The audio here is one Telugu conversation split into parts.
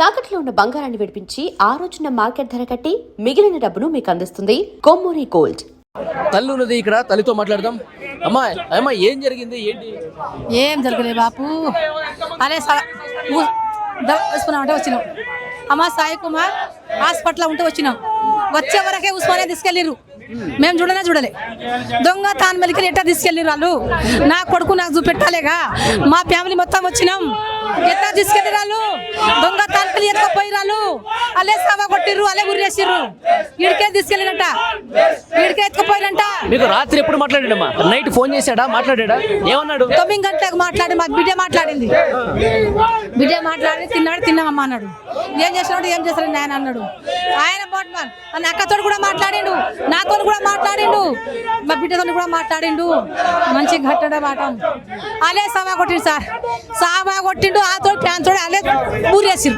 తాకట్లో ఉన్న బంగారాన్ని విడిపించి ఆ రోజున మార్కెట్ ధర కట్టి మిగిలిన డబ్బును మీకు అందిస్తుంది కొమ్మూరి గోల్డ్. తల్లి ఉన్నది ఇక్కడ, తల్లితో మాట్లాడదాం. అమ్మా అమ్మా ఏం జరిగింది ఏంటి? ఏం జరగలేదు బాపు. అదే ఉస్మానియా వచ్చినాం. అమ్మ సాయి కుమార్ హాస్పిటల్ ఉంటే వచ్చినాం. వచ్చే వరకే ఉస్మానియా తీసుకెళ్ళిర్రు. మేము చూడలే. దొంగ తాన్మలికి ఎట్టా తీసుకెళ్ళిర్రు వాళ్ళు. నా కొడుకు నాకు చూపెట్టాలేగా. మా ఫ్యామిలీ మొత్తం వచ్చినాం. ఎట్టా తీసుకెళ్ళిర్రు వాళ్ళు. దొంగ తాన్మలి ఎత్తుకపోయిరాళ్ళు. అల్లే సవా కొట్టిర్రు, అల్లే ఉరేసిర్రు. ఇడికే తీసుకెళ్ళినట్ట, ఇడికే ఎత్తుకపోయినంట. మీకు రాత్రి ఎప్పుడు మాట్లాడాడమ్మా? నైట్ ఫోన్ చేశాడా? మాట్లాడాడా? ఏమన్నాడు? 9 గంటలకు మాట్లాడి మా బిడ్డ మాట్లాడింది. బిడ్డ మాట్లాడి తిన్నామమ్మా అన్నాడు. ఏం చేసినాడు ఏం చేస్తాడు నేను అన్నాడు. ఆయన బోట్మాన్ నా అక్కతో కూడా మాట్లాడిండు, నాతో కూడా మాట్లాడిండు, మా బిడ్డతో కూడా మాట్లాడిండు. మంచి గట్టడ మాట. అలే సవా కొట్టిండు సార్, సావా కొట్టిండు. ఆతో ఫ్యాన్ తోడు అలే ఊరేసిరు.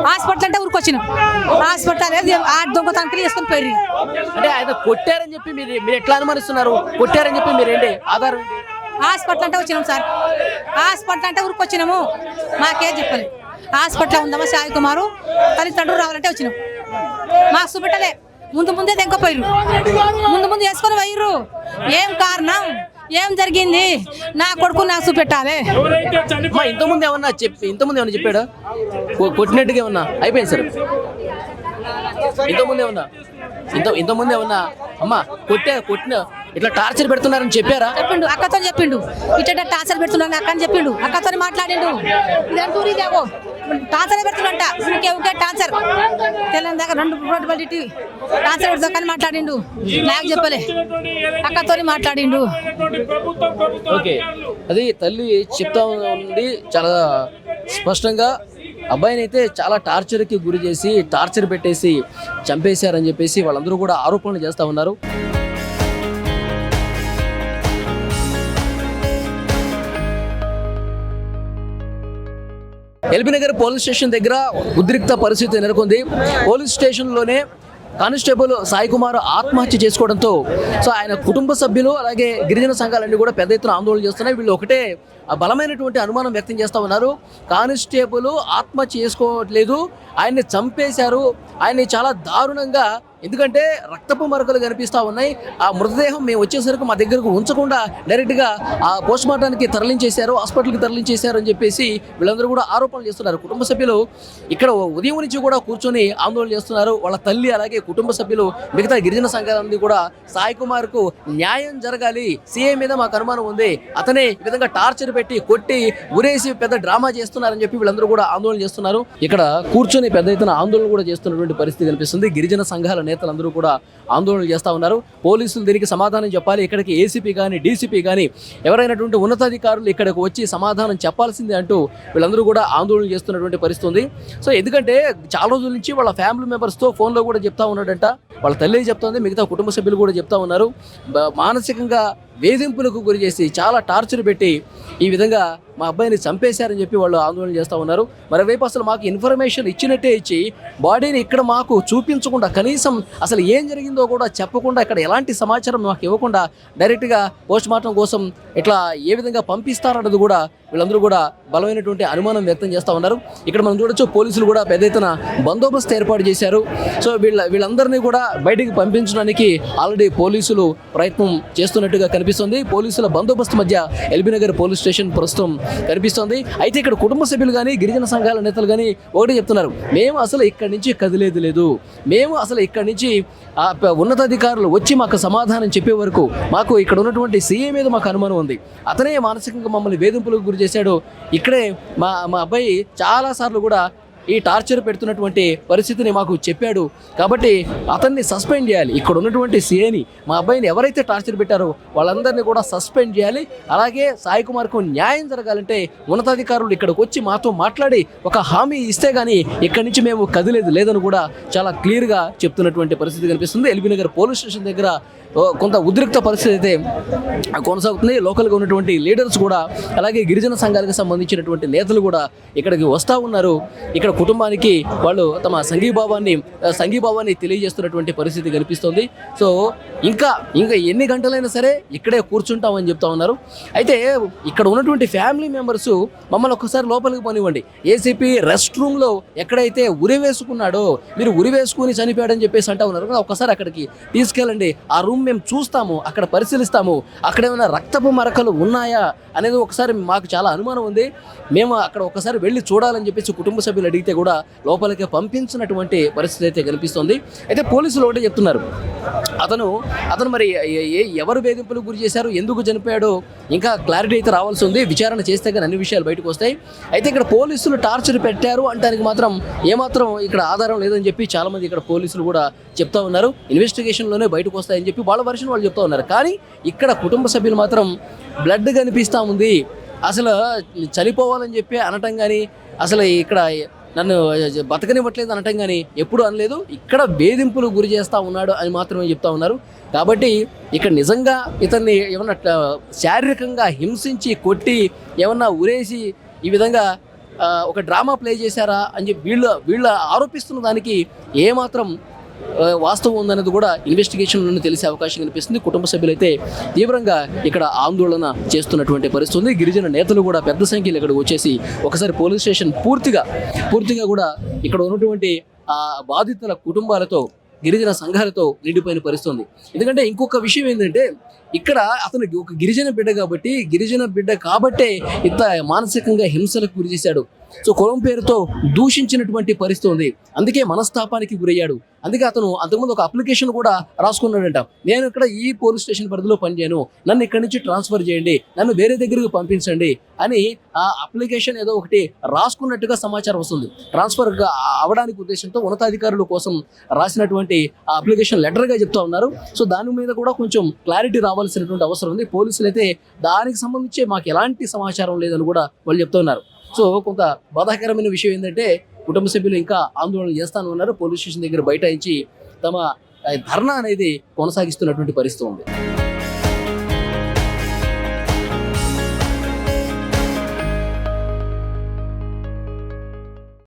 హాస్పిటల్ అంటే ఊరికొచ్చినాం. హాస్పిటల్ ఆ దొంగతనానికి వేసుకొని పోయి. అంటే ఆయన కొట్టారని చెప్పి మీరు ఎట్లా అనుమానిస్తున్నారు? కొట్టారని చెప్పి మీరేంటి ఆధారం? హాస్పిటల్ అంటే వచ్చినాం సార్. హాస్పిటల్ అంటే ఊరికొచ్చినాము. మాకేం చెప్పలేదు. హాస్పిటల్ ఉందమ్మా సాయి కుమారు తల్లిదండ్రులు రావాలంటే వచ్చినాం. మాకు చూపెట్టలే. ముందే తెంకపోయారు. ముందు వేసుకొని పోయిర్రు. ఏం కారణం, ఏం జరిగింది, నా కొడుకు నాకు చూపెట్టాలి. ఇంతకుముందు ఏమన్నా చెప్పాడా? కొట్టినట్టుగా ఏమన్నా అయిపోయింది సార్. ఇంతకుముందు ఏమన్నా అమ్మా కొట్టిన ఇట్లా టార్చర్ పెడుతున్నారని చెప్పారా? చెప్పిండు, అక్కతో చెప్పిండు. ఇట్లా టార్చర్ పెడుతున్నాను అక్క అని చెప్పిండు. అక్కతో మాట్లాడిండు. ఇదేమో టార్చర్ పెడుతున్నంట. ఊకే టార్చర్. తెల్లని దాకా 2 రోడ్డు బయట టార్చర్ పెడుతుందని మాట్లాడిండు. నాకు చెప్పలే, అక్కతో మాట్లాడిండు. ఓకే, అది తల్లి చెప్తా ఉంది చాలా స్పష్టంగా. అబ్బాయిని అయితే చాలా టార్చర్కి గురి చేసి టార్చర్ పెట్టేసి చంపేశారని చెప్పేసి వాళ్ళందరూ కూడా ఆరోపణలు చేస్తూ ఉన్నారు. ఎల్బీనగర్ పోలీస్ స్టేషన్ దగ్గర ఉద్రిక్త పరిస్థితి నెలకొంది. పోలీస్ స్టేషన్లోనే కానిస్టేబుల్ సాయి కుమార్ ఆత్మహత్య చేసుకోవడంతో ఆయన కుటుంబ సభ్యులు అలాగే గిరిజన సంఘాలన్నీ కూడా పెద్ద ఎత్తున ఆందోళన చేస్తున్నాయి. వీళ్ళు ఒకటే బలమైనటువంటి అనుమానం వ్యక్తం చేస్తూ ఉన్నారు. కానిస్టేబుల్ ఆత్మహత్య చేసుకోవట్లేదు, ఆయన్ని చంపేశారు. ఆయన్ని చాలా దారుణంగా, ఎందుకంటే రక్తపు మరకలు కనిపిస్తూ ఉన్నాయి. ఆ మృతదేహం మేము వచ్చేసరికి మా దగ్గరకు ఉంచకుండా డైరెక్ట్గా ఆ పోస్ట్ మార్టానికి తరలించేశారు, హాస్పిటల్కి తరలించేశారు అని చెప్పేసి వీళ్ళందరూ కూడా ఆరోపణలు చేస్తున్నారు. కుటుంబ సభ్యులు ఇక్కడ ఉదయం నుంచి కూడా కూర్చొని ఆందోళన చేస్తున్నారు. వాళ్ళ తల్లి అలాగే కుటుంబ సభ్యులు మిగతా గిరిజన సంఘాలన్నీ కూడా సాయి కుమార్కు న్యాయం జరగాలి, సీఎం మీద మాకు అనుమానం ఉంది, అతనే ఈ విధంగా టార్చర్ పెట్టి కొట్టి ఉరేసి పెద్ద డ్రామా చేస్తున్నారని చెప్పి వీళ్ళందరూ కూడా ఆందోళన చేస్తున్నారు. ఇక్కడ కూర్చొని పెద్ద ఎత్తున ఆందోళన కూడా చేస్తున్నటువంటి పరిస్థితి కనిపిస్తుంది. గిరిజన సంఘాల నేతలందరూ కూడా ఆందోళనలు చేస్తూ ఉన్నారు. పోలీసులు దీనికి సమాధానం చెప్పాలి. ఇక్కడికి ఏసీపీ కానీ డీసీపీ కానీ ఎవరైనటువంటి ఉన్నతాధికారులు ఇక్కడికి వచ్చి సమాధానం చెప్పాల్సిందే అంటూ వీళ్ళందరూ కూడా ఆందోళన చేస్తున్నటువంటి పరిస్థితి ఉంది. సో ఎందుకంటే చాలా రోజుల నుంచి వాళ్ళ ఫ్యామిలీ మెంబర్స్తో ఫోన్లో కూడా చెప్తా ఉన్నాడంట. వాళ్ళ తల్లి చెప్తుంది, మిగతా కుటుంబ సభ్యులు కూడా చెప్తా ఉన్నారు. మానసికంగా వేధింపులకు గురి చేసి చాలా టార్చర్ పెట్టి ఈ విధంగా మా అబ్బాయిని చంపేశారని చెప్పి వాళ్ళు ఆందోళన చేస్తూ ఉన్నారు. మరోవైపు అసలు మాకు ఇన్ఫర్మేషన్ ఇచ్చినట్టే ఇచ్చి బాడీని ఇక్కడ మాకు చూపించకుండా, కనీసం అసలు ఏం జరిగిందో కూడా చెప్పకుండా, ఇక్కడ ఎలాంటి సమాచారం మాకు ఇవ్వకుండా డైరెక్ట్గా పోస్ట్ మార్టం కోసం ఇట్లా ఏ విధంగా పంపిస్తారన్నది కూడా వీళ్ళందరూ కూడా బలమైనటువంటి అనుమానం వ్యక్తం చేస్తూ ఉన్నారు. ఇక్కడ మనం చూడొచ్చు, పోలీసులు కూడా పెద్ద ఎత్తున బందోబస్తు ఏర్పాటు చేశారు. సో వీళ్ళందరినీ కూడా బయటికి పంపించడానికి ఆల్రెడీ పోలీసులు ప్రయత్నం చేస్తున్నట్టుగా కనిపిస్తుంది. పోలీసుల బందోబస్తు మధ్య ఎల్బీనగర్ పోలీస్ స్టేషన్ ప్రస్తుతం కనిపిస్తోంది. అయితే ఇక్కడ కుటుంబ సభ్యులు కానీ గిరిజన సంఘాల నేతలు కానీ ఒకటి చెప్తున్నారు, మేము అసలు ఇక్కడి నుంచి కదిలేదు లేదు, మేము అసలు ఇక్కడి నుంచి ఉన్నతాధికారులు వచ్చి మాకు సమాధానం చెప్పే వరకు మాకు ఇక్కడ ఉన్నటువంటి సీఏ మీద మాకు అనుమానం ఉంది, అతనే మానసికంగా మమ్మల్ని వేధింపులకు గురి చేశాడు, ఇక్కడే మా అబ్బాయి చాలాసార్లు కూడా ఈ టార్చర్ పెడుతున్నటువంటి పరిస్థితిని మాకు చెప్పాడు, కాబట్టి అతన్ని సస్పెండ్ చేయాలి. ఇక్కడ ఉన్నటువంటి సీఏని, మా అబ్బాయిని ఎవరైతే టార్చర్ పెట్టారో వాళ్ళందరినీ కూడా సస్పెండ్ చేయాలి. అలాగే సాయి కుమార్కు న్యాయం జరగాలంటే ఉన్నతాధికారులు ఇక్కడికి వచ్చి మాతో మాట్లాడి ఒక హామీ ఇస్తే కానీ ఇక్కడి నుంచి మేము కదిలేదు లేదని కూడా చాలా క్లియర్గా చెప్తున్నటువంటి పరిస్థితి కనిపిస్తుంది. ఎల్బీనగర్ పోలీస్ స్టేషన్ దగ్గర కొంత ఉద్రిక్త పరిస్థితి అయితే కొనసాగుతుంది. లోకల్గా ఉన్నటువంటి లీడర్స్ కూడా అలాగే గిరిజన సంఘాలకు సంబంధించినటువంటి నేతలు కూడా ఇక్కడికి వస్తూ ఉన్నారు. ఇక్కడ కుటుంబానికి వాళ్ళు తమ సంఘీభావాన్ని తెలియజేస్తున్నటువంటి పరిస్థితి కనిపిస్తుంది. సో ఇంకా ఎన్ని గంటలైనా సరే ఇక్కడే కూర్చుంటామని చెప్తా ఉన్నారు. అయితే ఇక్కడ ఉన్నటువంటి ఫ్యామిలీ మెంబర్స్ మమ్మల్ని ఒక్కసారి లోపలికి పోనివ్వండి, ఏసీపీ రెస్ట్ రూమ్లో ఎక్కడైతే ఉరి వేసుకున్నాడో మీరు ఉరి వేసుకుని చనిపోయాడని చెప్పేసి అంటా ఉన్నారు కదా, ఒక్కసారి అక్కడికి తీసుకెళ్ళండి, ఆ రూమ్ మేము చూస్తాము, అక్కడ పరిశీలిస్తాము, అక్కడ ఏమైనా రక్తపు మరకలు ఉన్నాయా అనేది ఒకసారి మాకు చాలా అనుమానం ఉంది, మేము అక్కడ ఒకసారి వెళ్ళి చూడాలని చెప్పేసి కుటుంబ సభ్యులు అడిగితే కూడా లోపలికి పంపించినటువంటి పరిస్థితి అయితే కనిపిస్తుంది. అయితే పోలీసులు ఒకటే చెప్తున్నారు, అతను మరి ఎవరు వేధింపులకు గురి చేశారు, ఎందుకు చనిపోయాడో ఇంకా క్లారిటీ అయితే రావాల్సి ఉంది. విచారణ చేస్తే కానీ అన్ని విషయాలు బయటకు వస్తాయి. అయితే ఇక్కడ పోలీసులు టార్చర్ పెట్టారు అంటానికి మాత్రం ఏమాత్రం ఇక్కడ ఆధారం లేదని చెప్పి చాలామంది ఇక్కడ పోలీసులు కూడా చెప్తా ఉన్నారు. ఇన్వెస్టిగేషన్లోనే బయటకు వస్తాయని చెప్పి వాళ్ళ వర్షన్ వాళ్ళు చెప్తా ఉన్నారు. కానీ ఇక్కడ కుటుంబ సభ్యులు మాత్రం బ్లడ్ కనిపిస్తూ ఉంది, అసలు చనిపోవాలని చెప్పి అనటం కానీ, అసలు ఇక్కడ నన్ను బతకనివ్వట్లేదు అనటం కానీ ఎప్పుడు అనలేదు, ఇక్కడ వేధింపులు గురి చేస్తూ ఉన్నాడు అని మాత్రమే చెప్తా ఉన్నారు. కాబట్టి ఇక్కడ నిజంగా ఇతన్ని ఏమన్నా శారీరకంగా హింసించి కొట్టి ఏమన్నా ఉరేసి ఈ విధంగా ఒక డ్రామా ప్లే చేశారా అని చెప్పి వీళ్ళ ఆరోపిస్తున్న దానికి ఏమాత్రం వాస్తవం ఉందనేది కూడా ఇన్వెస్టిగేషన్లోనే తెలిసే అవకాశం కనిపిస్తుంది. కుటుంబ సభ్యులైతే తీవ్రంగా ఇక్కడ ఆందోళన చేస్తున్నటువంటి పరిస్థితి ఉంది. గిరిజన నేతలు కూడా పెద్ద సంఖ్యలో ఇక్కడికి వచ్చేసి ఒకసారి పోలీస్ స్టేషన్ పూర్తిగా కూడా ఇక్కడ ఉన్నటువంటి బాధితుల కుటుంబాలతో గిరిజన సంఘాలతో నిండిపోయిన పరిస్థితుంది. ఎందుకంటే ఇంకొక విషయం ఏంటంటే ఇక్కడ అతనికి ఒక గిరిజన బిడ్డ కాబట్టే ఇంత మానసికంగా హింసలకు గురి చేశాడు. సో కులం పేరుతో దూషించినటువంటి పరిస్థితి ఉంది, అందుకే మనస్తాపానికి గురయ్యాడు. అందుకే అతను అంతకుముందు ఒక అప్లికేషన్ కూడా రాసుకున్నాడంట, నేను ఇక్కడ ఈ పోలీస్ స్టేషన్ పరిధిలో పనిచేయను, నన్ను ఇక్కడి నుంచి ట్రాన్స్ఫర్ చేయండి, నన్ను వేరే దగ్గరికి పంపించండి అని ఆ అప్లికేషన్ ఏదో ఒకటి రాసుకున్నట్టుగా సమాచారం వస్తుంది. ట్రాన్స్ఫర్ అవడానికి ఉద్దేశంతో ఉన్నతాధికారుల కోసం రాసినటువంటి ఆ అప్లికేషన్ లెటర్గా చెప్తా ఉన్నారు. సో దాని మీద కూడా కొంచెం క్లారిటీ రావాల్సినటువంటి అవసరం ఉంది. పోలీసులు అయితే దానికి సంబంధించి మాకు ఎలాంటి సమాచారం లేదని కూడా వాళ్ళు చెప్తా ఉన్నారు. సో కొంత బాధాకరమైన విషయం ఏంటంటే కుటుంబ సభ్యులు ఇంకా ఆందోళన చేస్తాను ఉన్నారు. పోలీస్ స్టేషన్ దగ్గర బైఠాయించి తమ ధర్నా అనేది కొనసాగిస్తున్నటువంటి పరిస్థితి ఉంది.